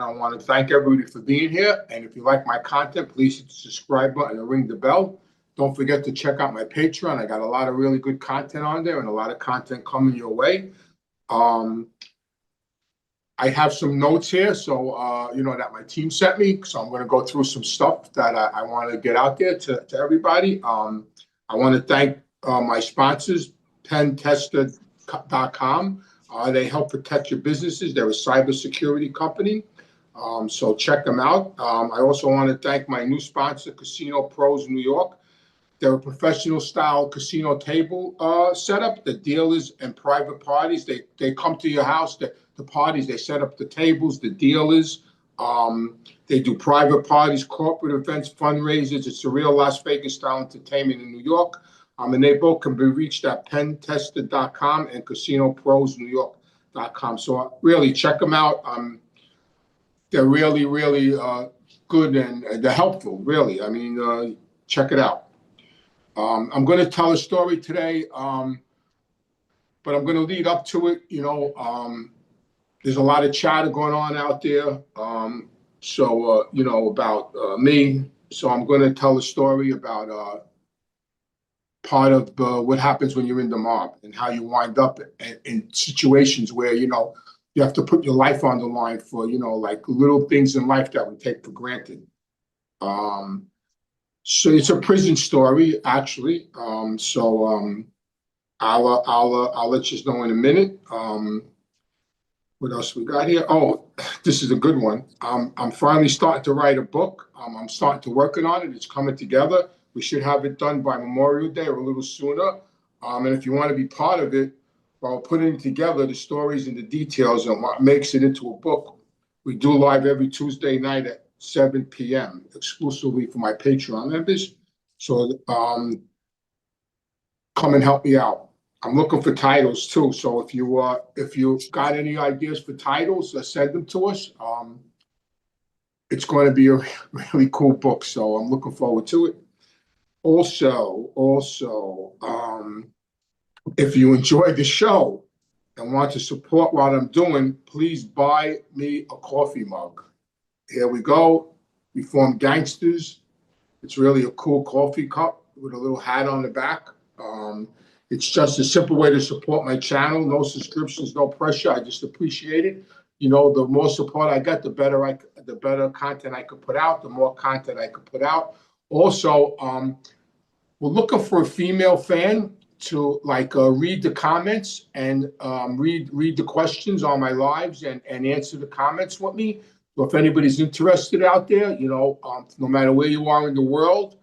I want to thank everybody for being here. And if you like my content, please hit the subscribe button and ring the bell. Don't forget to check out my Patreon. I got a lot of really good content on there and a lot of content coming your way. I have some notes here, so that my team sent me. So I'm going to go through some stuff that I want to get out there to everybody. I want to thank my sponsors, pentester.com. They help protect your businesses. They're a cybersecurity company. So check them out. I also want to thank my new sponsor, Casino Pros New York. They're a professional style casino table setup. The dealers and private parties, they come to your house. The parties, they set up the tables, the dealers. They do private parties, corporate events, fundraisers. It's a real Las Vegas style entertainment in New York. And they both can be reached at pentester.com and casinoprosnewyork.com. So really check them out. They're really, really good and they're helpful, really. I mean, check it out. I'm going to tell a story today, but I'm going to lead up to it. There's a lot of chatter going on out there, about me. So I'm going to tell a story about part of what happens when you're in the mob and how you wind up in situations where, you have to put your life on the line for, like little things in life that we take for granted. So it's a prison story, actually. I'll let you know in a minute. What else we got here? Oh, this is a good one. I'm finally starting to write a book. I'm starting to working on it. It's coming together. We should have it done by Memorial Day or a little sooner. And if you want to be part of it, while putting together the stories and the details and what makes it into a book, we do live every Tuesday night at 7 p.m. exclusively for my Patreon members. So come and help me out. I'm looking for titles too. So if you got any ideas for titles, send them to us. It's going to be a really cool book. So I'm looking forward to it. Also, if you enjoy the show and want to support what I'm doing, please buy me a coffee mug. Here we go. We formed Gangsters. It's really a cool coffee cup with a little hat on the back. It's just a simple way to support my channel. No subscriptions, no pressure. I just appreciate it. The more support I get, the better content I could put out, the more content I could put out. Also, we're looking for a female fan to read the comments and read the questions on my lives and answer the comments with me. So if anybody's interested out there, no matter where you are in the world,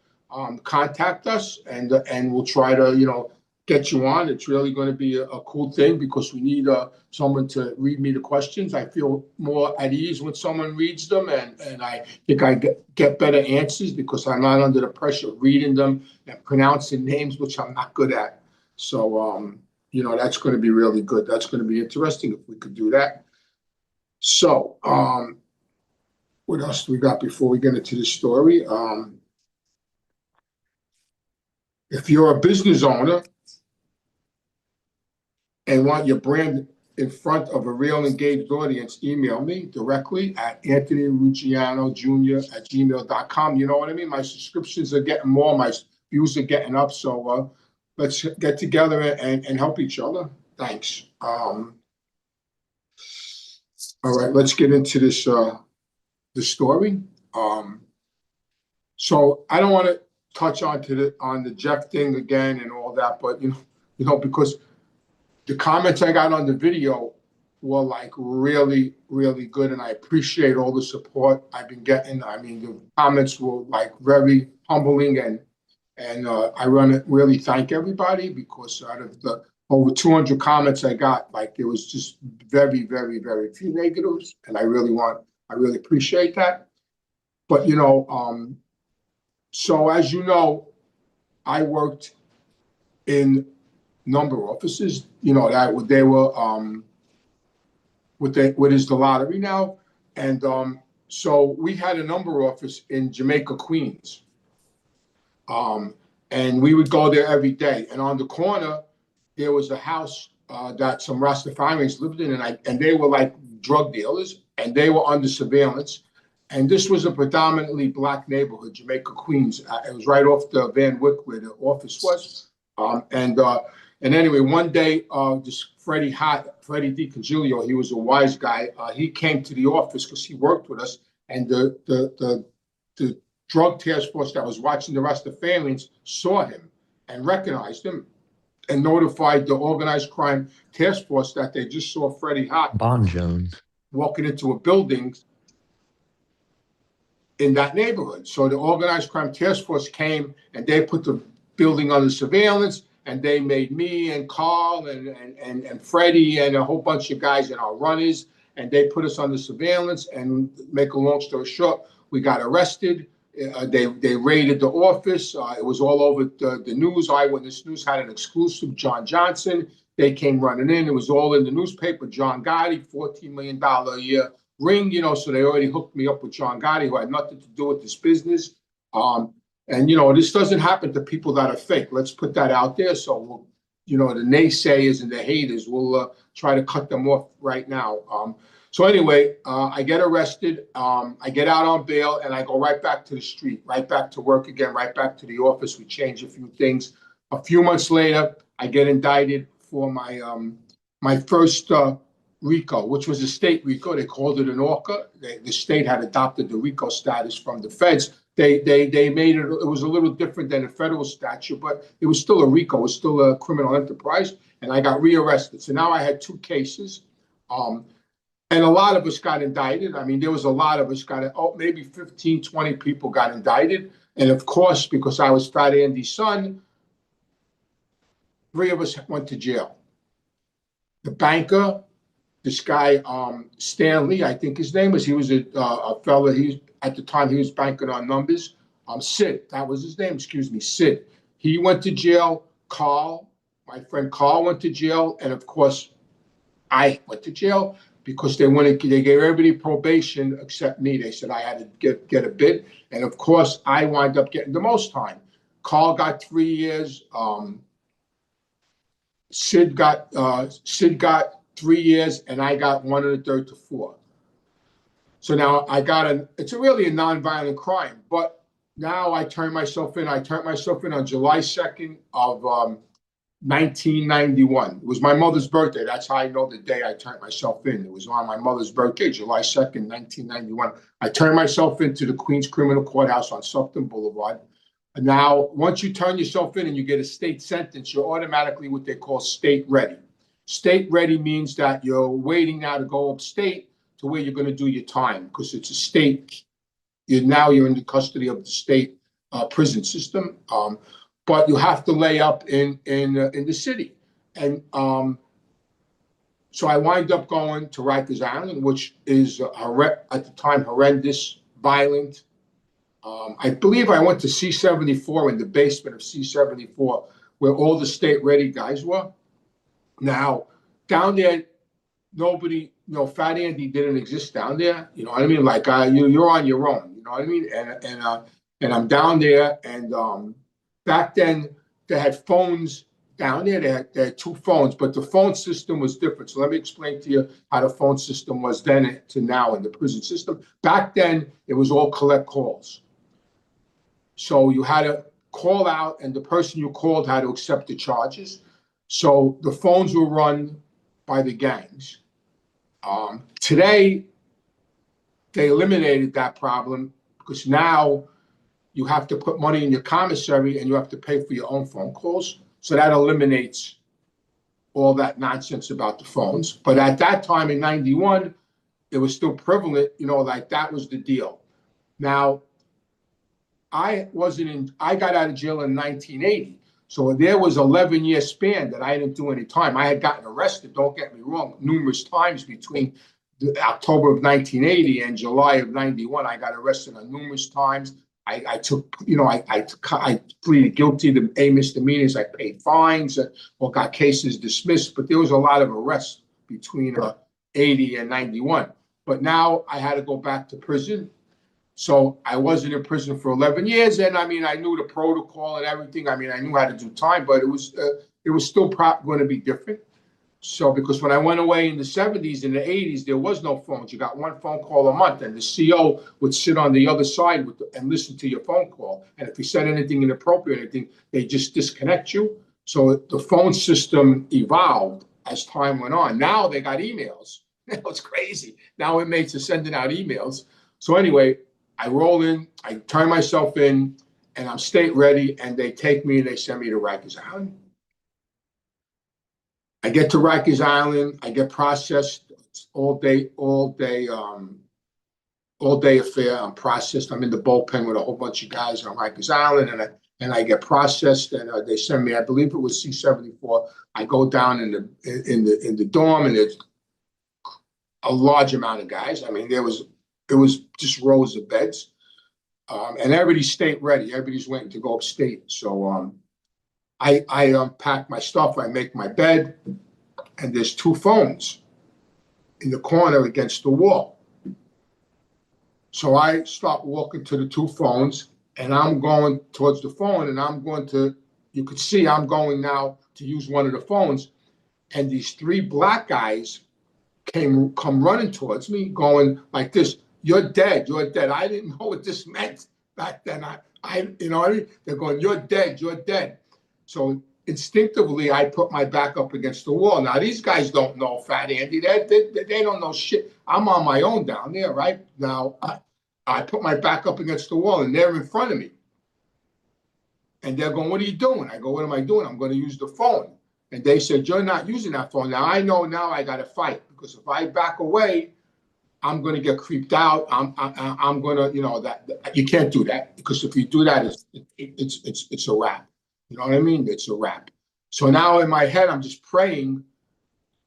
contact us and we'll try to, get you on. It's really going to be a cool thing because we need someone to read me the questions. I feel more at ease when someone reads them and I think I get better answers because I'm not under the pressure of reading them and pronouncing names, which I'm not good at. So, that's going to be really good. That's going to be interesting if we could do that. So, what else do we got before we get into the story? If you're a business owner and want your brand in front of a real engaged audience, email me directly at Anthony Ruggiano Jr. at gmail.com. You know what I mean? My subscriptions are getting more. My views are getting up. So let's get together and help each other. Thanks. All right, let's get into this the story. So I don't want to touch on the Jeff thing again and all that, but because the comments I got on the video were really, really good, and I appreciate all the support I've been getting. I mean, the comments were very humbling, and I want to really thank everybody because out of the over 200 comments I got, there was just very, very, very few negatives, and I really appreciate that. But so as you know, I worked in number of offices, that they were what is the lottery now, and so we had a number office in Jamaica, Queens, and we would go there every day. And on the corner, there was a house that some Rastafarians lived in, and they were drug dealers, and they were under surveillance. And this was a predominantly black neighborhood, Jamaica, Queens. It was right off the Van Wyck where the office was. And anyway, one day, this Freddie DiCongilio, he was a wise guy. He came to the office because he worked with us, and the drug task force that was watching the Rastafarians saw him and recognized him and notified the organized crime task force that they just saw Freddie Bon Jones walking into a building in that neighborhood. So the organized crime task force came and they put the building under surveillance, and they made me and Carl and Freddie and a whole bunch of guys and our runners, and they put us under surveillance. And make a long story short, we got arrested. They raided the office. It was all over the news. Eyewitness News had an exclusive. John Johnson. They came running in. It was all in the newspaper. John Gotti, $14 million a year ring. So they already hooked me up with John Gotti, who had nothing to do with this business. And this doesn't happen to people that are fake. Let's put that out there. So we'll, the naysayers and the haters, we'll try to cut them off right now. So anyway, I get arrested, I get out on bail, and I go right back to the street, right back to work again, right back to the office. We change a few things. A few months later, I get indicted for my first RICO, which was a state RICO. They called it an ORCA. The state had adopted the RICO status from the feds. They made it, it was a little different than a federal statute, but it was still a RICO. It was still a criminal enterprise, and I got rearrested. So now I had two cases. And a lot of us got indicted. I mean, there was a lot of us maybe 15, 20 people got indicted. And of course, because I was Fat Andy's son, 3 of us went to jail. The banker, this guy, Stanley, I think his name was, he was a fella, at the time he was banking on numbers. Sid, that was his name, Sid. He went to jail. Carl, my friend Carl went to jail. And of course, I went to jail, because they gave everybody probation except me. They said I had to get a bid. And of course, I wound up getting the most time. Carl got 3 years. Sid got 3 years, and I got 1 1/3 to 4. So now it's really a nonviolent crime, but now I turned myself in. I turned myself in on July 2nd of 1991. It was my mother's birthday. That's how I know the day I turned myself in. It was on my mother's birthday, July 2nd, 1991. I turned myself into the Queens Criminal Courthouse on Sufton Boulevard. And now, once you turn yourself in and you get a state sentence, you're automatically what they call state ready. State ready means that you're waiting now to go upstate to where you're going to do your time, because it's a state. You're in the custody of the state prison system. But you have to lay up in the city. And so I wind up going to Rikers Island, which is at the time horrendous, violent. I believe I went to C-74, in the basement of C-74, where all the state ready guys were. Now, down there, nobody, Fat Andy didn't exist down there. You know what I mean? Like you're on your own. You know what I mean? And I'm down there, and back then, they had phones down there. They had 2 phones, but the phone system was different. So let me explain to you how the phone system was then to now in the prison system. Back then, it was all collect calls. So you had to call out, and the person you called had to accept the charges. So the phones were run by the gangs. Today, they eliminated that problem, because now you have to put money in your commissary and you have to pay for your own phone calls. So that eliminates all that nonsense about the phones. But at that time in 91, it was still prevalent, like that was the deal. Now, I got out of jail in 1980. So there was 11-year span that I didn't do any time. I had gotten arrested, don't get me wrong, numerous times between October of 1980 and July of 91. I got arrested on numerous times. I pleaded guilty to A misdemeanors. I paid fines or got cases dismissed, but there was a lot of arrests between 80 and 91. But now I had to go back to prison. So I wasn't in prison for 11 years. And I knew the protocol and everything. I knew how to do time, but it was still going to be different. So because when I went away in the 70s and the 80s, there was no phones. You got one phone call a month, and the CO would sit on the other side and listen to your phone call. And if you said anything inappropriate, anything, they just disconnect you. So the phone system evolved as time went on. Now they got emails. It's crazy. Now inmates are sending out emails. So anyway, I roll in, I turn myself in, and I'm state ready, and they take me and they send me to Rikers Island. I get to Rikers Island. I get processed. It's all day affair. I'm processed. I'm in the bullpen with a whole bunch of guys on Rikers Island, and I get processed. And they send me. I believe it was C-74. I go down in the dorm, and there's a large amount of guys. I mean, it was just rows of beds, and everybody's state ready. Everybody's waiting to go upstate. So I unpack my stuff. I make my bed, and there's two phones in the corner against the wall. So I start walking to the two phones, and I'm going towards the phone, and you could see I'm going now to use one of the phones, and these three black guys come running towards me, going like this: "You're dead, you're dead." I didn't know what this meant back then. You know what I mean? They're going, "You're dead, you're dead." So instinctively, I put my back up against the wall. Now these guys don't know Fat Andy. They don't know shit. I'm on my own down there, right? Now I put my back up against the wall, and they're in front of me, and they're going, "What are you doing?" I go, "What am I doing? I'm going to use the phone." And they said, "You're not using that phone." Now I know now I got to fight, because if I back away, I'm going to get creeped out. I'm going to, that you can't do that, because if you do that, it's a wrap. You know what I mean? It's a wrap. So now in my head, I'm just praying,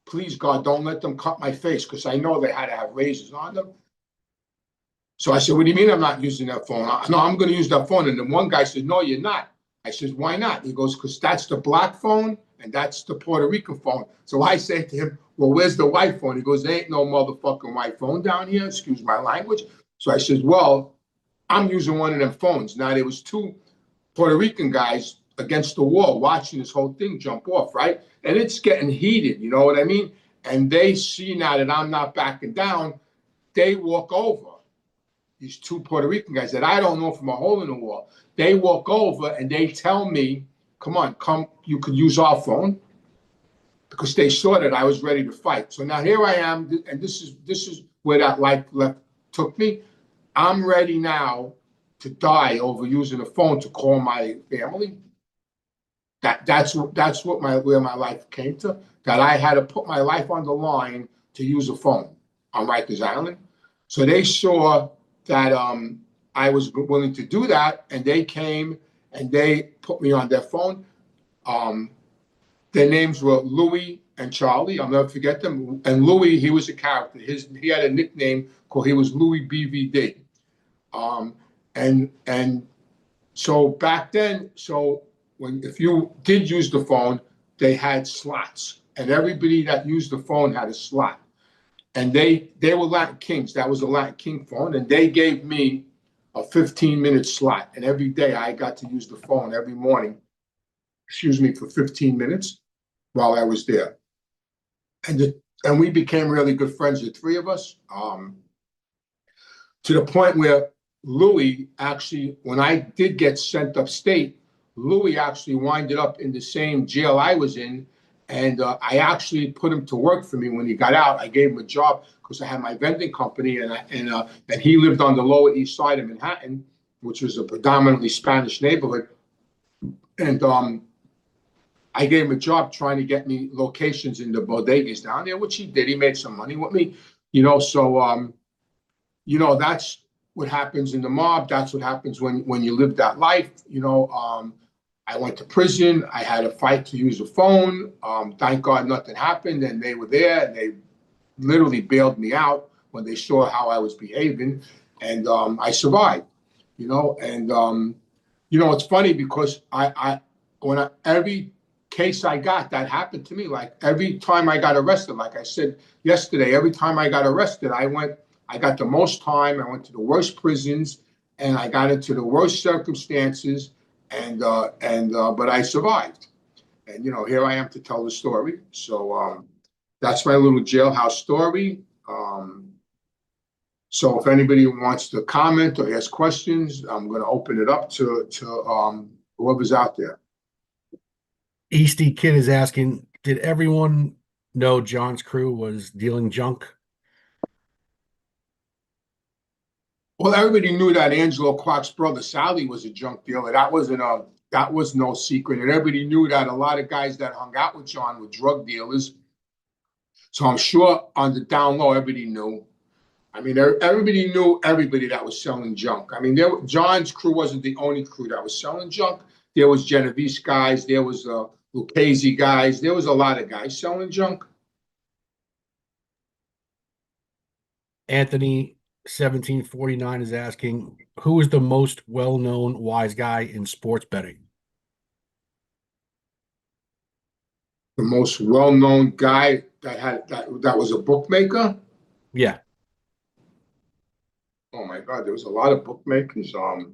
please God, don't let them cut my face, because I know they had to have razors on them. So I said, "What do you mean I'm not using that phone?" "No, I'm going to use that phone." And then one guy said, "No, you're not." I said, "Why not?" He goes, "Because that's the black phone and that's the Puerto Rican phone." So I say to him, "Well, where's the white phone?" He goes, "There ain't no motherfucking white phone down here. Excuse my language." So I said, "Well, I'm using one of them phones." Now there was two Puerto Rican guys against the wall watching this whole thing jump off, right? And it's getting heated, you know what I mean? And they see now that I'm not backing down. They walk over. These two Puerto Rican guys that I don't know from a hole in the wall. They walk over and they tell me, come, you could use our phone," because they saw that I was ready to fight. So now here I am, and this is where that life left took me. I'm ready now to die over using a phone to call my family. That's where my life came to. That I had to put my life on the line to use a phone on Rikers Island. So they saw that I was willing to do that, and they came and they put me on their phone. Their names were Louis and Charlie. I'll never forget them. And Louis, he was a character. He had a nickname called, he was Louis BVD. And so back then, if you did use the phone, they had slots, and everybody that used the phone had a slot. And they were Latin Kings. That was a Latin King phone, and they gave me a 15-minute slot. And every day I got to use the phone every morning, for 15 minutes while I was there. And we became really good friends, the three of us, to the point where Louis actually, when I did get sent upstate, Louis actually winded up in the same jail I was in. And I actually put him to work for me when he got out. I gave him a job because I had my vending company, and he lived on the Lower East Side of Manhattan, which was a predominantly Spanish neighborhood. And I gave him a job trying to get me locations in the bodegas down there, which he did. He made some money with me, So, that's what happens in the mob. That's what happens when you live that life, I went to prison. I had a fight to use a phone. Thank God nothing happened, and they were there, and they literally bailed me out when they saw how I was behaving, and I survived, And it's funny because every case I got that happened to me, like every time I got arrested, like I said yesterday, every time I got arrested, I got the most time. I went to the worst prisons, and I got into the worst circumstances. But I survived, and here I am to tell the story. So that's my little jailhouse story. So if anybody wants to comment or ask questions, I'm going to open it up to whoever's out there. Easty Kid is asking, did everyone know John's crew was dealing junk? Well, everybody knew that Angelo Clark's brother Sally was a junk dealer. That was no secret, and everybody knew that a lot of guys that hung out with John were drug dealers. So I'm sure on the down low, everybody knew. I mean, everybody knew everybody that was selling junk. I mean, John's crew wasn't the only crew that was selling junk. There was Genovese guys. There was Lucchese guys. There was a lot of guys selling junk. Anthony 1749 is asking, who is the most well-known wise guy in sports betting? The most well-known guy that was a bookmaker. Yeah. Oh my God, there was a lot of bookmakers. I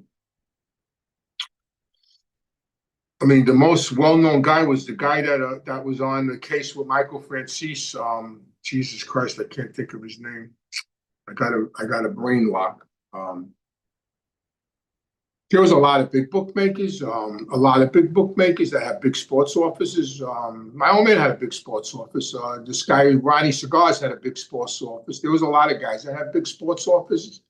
mean, the most well-known guy was the guy that was on the case with Michael Franzese. Jesus Christ, I can't think of his name. I got a brain lock. There was a lot of big bookmakers. That have big sports offices. My old man had a big sports office. This guy Ronnie Cigars had a big sports office. There was a lot of guys that had big sports offices.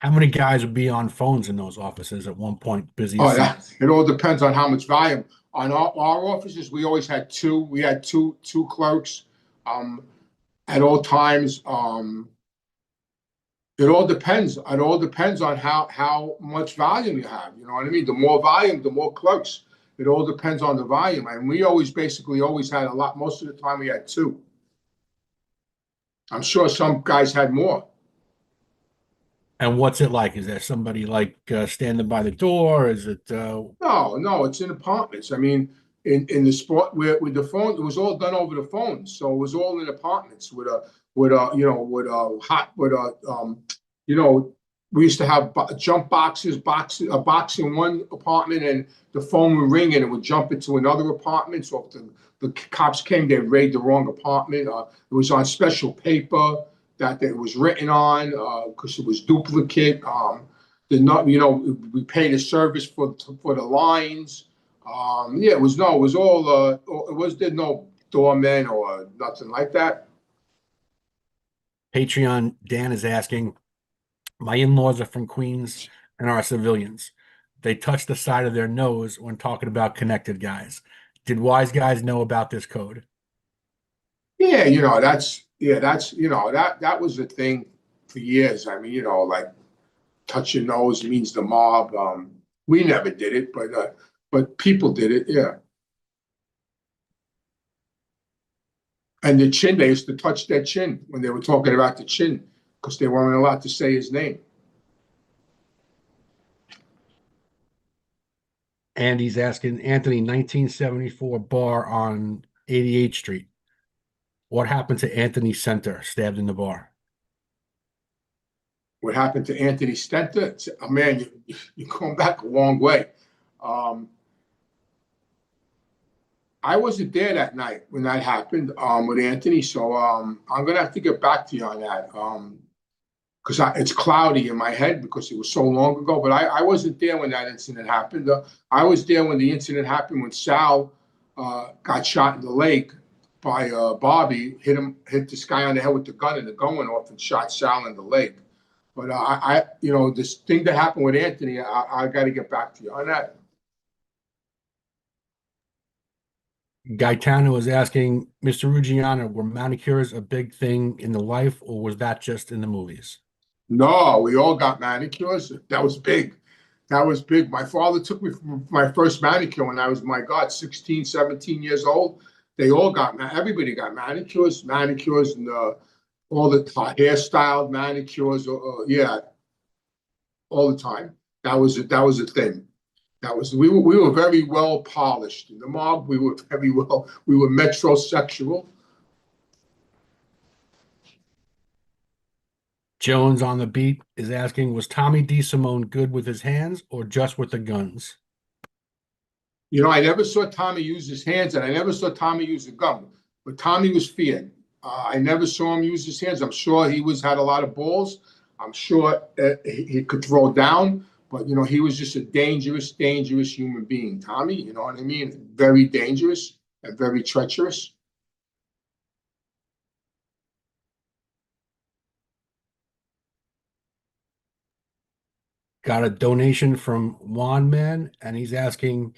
How many guys would be on phones in those offices at one point? Busy. Oh, it all depends on how much volume. On our offices, we always had two. We had two clerks at all times. It all depends. It all depends on how much volume you have. You know what I mean? The more volume, the more clerks. It all depends on the volume. And we basically always had a lot. Most of the time, we had two. I'm sure some guys had more. And what's it like? Is there somebody like standing by the door? Is it? No, it's in apartments. I mean, in the sport with the phone, it was all done over the phone. So it was all in apartments we used to have jump boxes, a box in one apartment, and the phone would ring and it would jump into another apartment. So if the cops came, they'd raid the wrong apartment. It was on special paper that it was written on because it was duplicate. We paid a service for the lines. It was no doorman or nothing like that. Patreon Dan is asking, my in-laws are from Queens and are civilians. They touch the side of their nose when talking about connected guys. Did wise guys know about this code? Yeah, that was a thing for years. I mean, like touch your nose means the mob. We never did it, but people did it. Yeah. And the chin, they used to touch their chin when they were talking about the chin because they weren't allowed to say his name. And he's asking Anthony, 1974 bar on 88th Street. What happened to Anthony Center, stabbed in the bar? What happened to Anthony Center? Oh, man, you're going back a long way. I wasn't there that night when that happened with Anthony, so I'm gonna have to get back to you on that because it's cloudy in my head because it was so long ago. But I wasn't there when that incident happened. I was there when the incident happened when Sal got shot in the leg by Bobby, hit this guy on the head with the gun, and the gun went off and shot Sal in the leg. But this thing that happened with Anthony, I got to get back to you on that. Gaetano was asking, Mr. Ruggiano, were manicures a big thing in the life, or was that just in the movies? No, we all got manicures. That was big. That was big. My father took me for my first manicure when I was, my God, 16, 17 years old. Everybody got manicures, and all the hairstyle manicures. Yeah, all the time. That was a thing. We were very well polished in the mob. We were metrosexual. Jones on the beat is asking, was Tommy DeSimone good with his hands or just with the guns? You know, I never saw Tommy use his hands, and I never saw Tommy use a gun. But Tommy was feared. I never saw him use his hands. I'm sure he had a lot of balls. I'm sure he could throw down. But, you know, he was just a dangerous, dangerous human being. Tommy, you know what I mean? Very dangerous and very treacherous. Got a donation from Juan Man, and he's asking,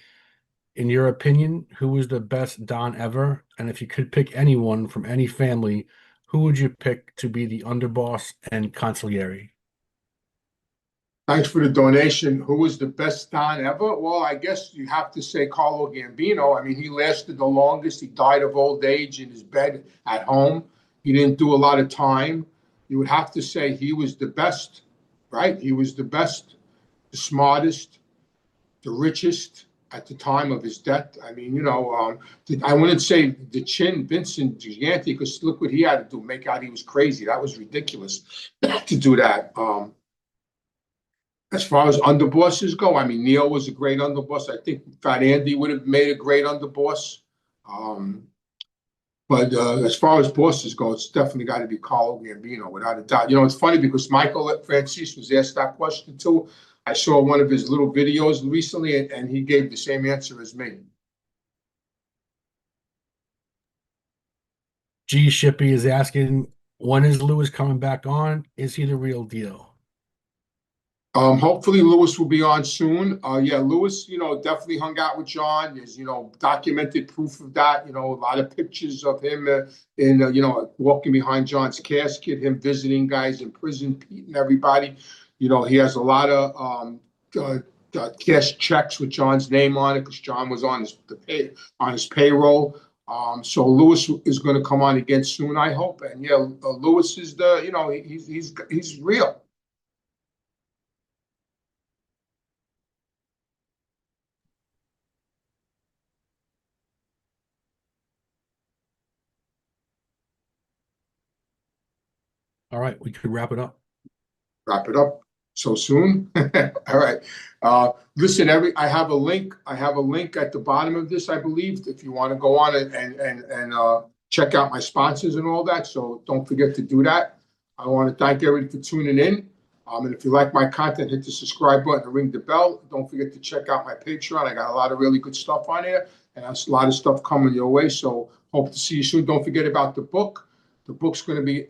in your opinion, who was the best Don ever? And if you could pick anyone from any family, who would you pick to be the underboss and consigliere? Thanks for the donation. Who was the best Don ever? Well, I guess you have to say Carlo Gambino. I mean, he lasted the longest. He died of old age in his bed at home. He didn't do a lot of time. You would have to say he was the best, right? He was the best, the smartest, the richest at the time of his death. I mean, you know, I wouldn't say the chin, Vincent Gigante, because look what he had to do, make out he was crazy. That was ridiculous to do that. As far as underbosses go, I mean, Neil was a great underboss. I think Fat Andy would have made a great underboss. But as far as bosses go, it's definitely got to be Carlo Gambino, without a doubt. You know, it's funny because Michael Franzese was asked that question too. I saw one of his little videos recently, and he gave the same answer as me. G Shippy is asking, when is Lewis coming back on? Is he the real deal? Hopefully Lewis will be on soon. Yeah, Lewis, you know, definitely hung out with John. There's, you know, documented proof of that. You know, a lot of pictures of him you know, walking behind John's casket, him visiting guys in prison, Pete and everybody. You know, he has a lot of cash checks with John's name on it because John was on his payroll. So Lewis is going to come on again soon, I hope. And yeah, Lewis is you know, he's real. All right, we could wrap it up. Wrap it up so soon. All right. Listen, I have a link. I have a link at the bottom of this, I believe, if you want to go on it and check out my sponsors and all that. So don't forget to do that. I want to thank everybody for tuning in. And if you like my content, hit the subscribe button and ring the bell. Don't forget to check out my Patreon. I got a lot of really good stuff on there, and there's a lot of stuff coming your way. So hope to see you soon. Don't forget about the book. The book's going to be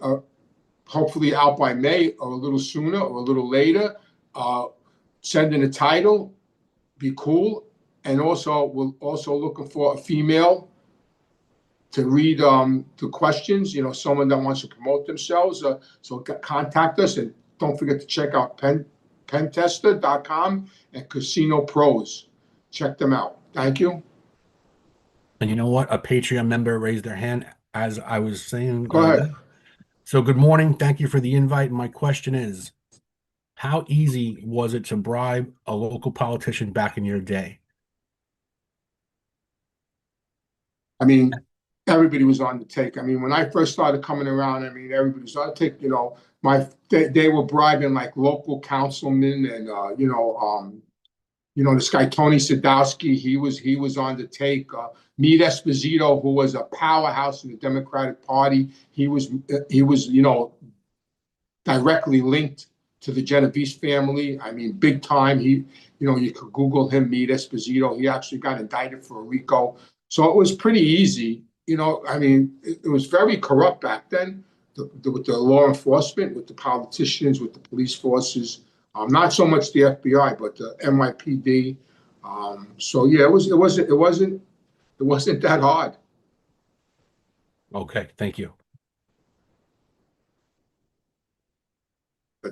hopefully out by May or a little sooner or a little later. Send in a title, be cool. And also, we're also looking for a female to read the questions, you know, someone that wants to promote themselves. So contact us, and don't forget to check out pentester.com and Casino Pros. Check them out. Thank you. And you know what? A Patreon member raised their hand as I was saying. Go ahead. So good morning. Thank you for the invite. My question is, how easy was it to bribe a local politician back in your day? I mean, everybody was on the take. I mean, when I first started coming around, I mean, everybody was on the take. You know, they were bribing like local councilmen and this guy Tony Sadowski. He was on the take. Meade Esposito, who was a powerhouse in the Democratic Party, he was you know, directly linked to the Genovese family. I mean, big time. You know, you could Google him, Meade Esposito. He actually got indicted for a RICO. So it was pretty easy. You know, I mean, it was very corrupt back then with the law enforcement, with the politicians, with the police forces. Not so much the FBI, but the NYPD. So yeah, it wasn't that hard. Okay, thank you.